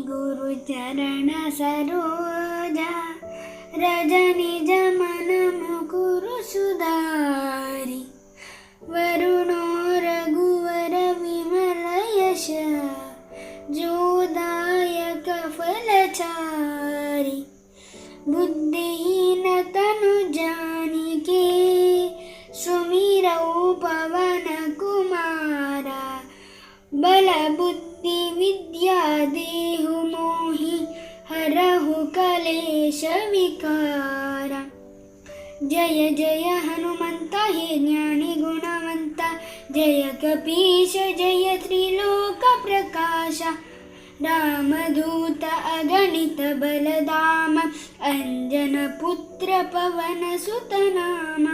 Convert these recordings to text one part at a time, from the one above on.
ಗುರು ಚರಣ ಸರೋಜ ರಜನಿಜ ಮನ ಮುಕುರು ಸುಧಾರಿ ವರುಣೋ ರಘುವರ ವಿಮಲ ಯಶ जोदायक फलचारी बुद्धिहीन तनु जानिके सुमिरौ पवन कुमारा बल बुद्धि विद्या देहु मोहि हरहु कलेश विकारा जय जय हनुमंत हे ज्ञानी गुणवंत जय कपीश जय त्रिलोक प्रकाश रामदूत अगणित बलधाम अंजन पुत्र पवन सुत नाम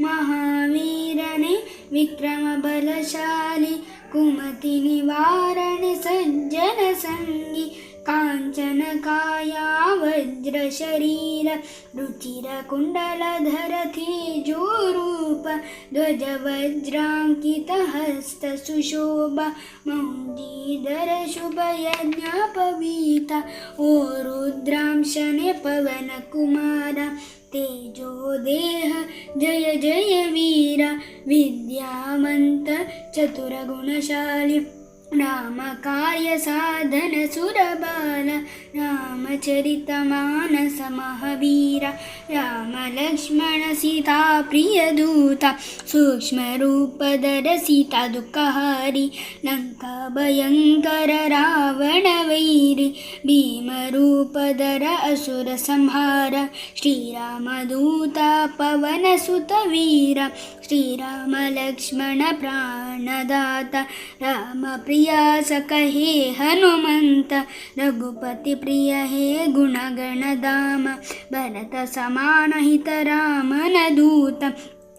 महावीरने विक्रम बलशाली कुमति निवारणे सज्जन संगी कांचन काया वज्र शरीर रुचिर कुंडलधर तेजोरूप ध्वज वज्रांकित हस्त सुशोभा मौंजीधर शुभ यज्ञ पवीता ओ रुद्रांशने पवन कुमार तेजो देह जय जय वीर विद्यावंत चतुर गुणशाली राम कार्य साधन सुरबाल रामचरित मानस महावीर राम लक्ष्मण सीता प्रिय दूता सूक्ष्म रूप धर सीता दुःखहारी लंका भयंकर रावण वैरी भीम रूप धर असुर संहार श्रीराम दूता पवन सुत वीर श्रीराम लक्ष्मण प्राणदाता राम प्रिय सकहे हनुमंत रघुपति प्रिय हे गुणगण धाम भरत समान हित रामನ ದೂತ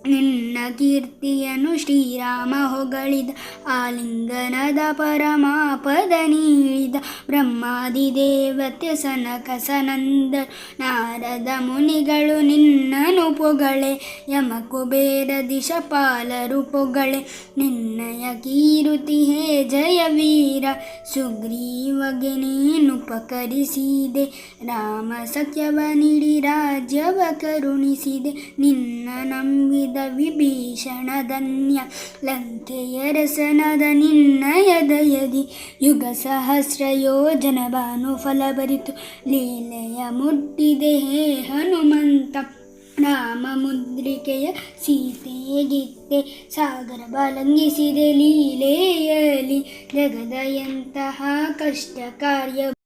ನಿನ್ನ ಕೀರ್ತಿಯನ್ನು ಶ್ರೀರಾಮ ಹೊಗಳಿದ ಆಲಿಂಗನದ ಪರಮಾಪದ ನೀಡಿದ ಬ್ರಹ್ಮಾದಿ ದೇವತೆ ಸನಕ ಸನಂದ ನಾರದ ಮುನಿಗಳು ನಿನ್ನನು ಪೊಗಳೆ ಯಮ ಕುಬೇರ ದಿಶಪಾಲರು ಪೊಗಳೆ ನಿನ್ನಯ ಕೀರುತಿ ಹೇ ಜಯ ವೀರ ಸುಗ್ರೀವಗೆ ನೀನುಪಕರಿಸಿದೆ ರಾಮ ಸಖ್ಯವ ನೀಡಿ ರಾಜ್ಯವ ಕರುಣಿಸಿದೆ ನಿನ್ನ ನಂಬಿದ ವಿಭೀಷಣ ಧನ್ಯ ಲಂಕೆಯ ರಸನದ ನಿನ್ನಯ ದಯದಿ ಯುಗ ಸಹಸ್ರ ಯೋಜನ ಭಾನು ಫಲ ಬರಿತು ಲೀಲೆಯ ಮುಟ್ಟಿದೆ ಹೇ ಹನುಮಂತ ರಾಮ ಮುದ್ರಿಕೆಯ ಸೀತೆಗಿತ್ತೆ ಸಾಗರ ಬಲಂಗಿಸಿದೆ ಲೀಲೆಯಲಿ ಜಗದ ಎಂತಹ ಕಷ್ಟ ಕಾರ್ಯ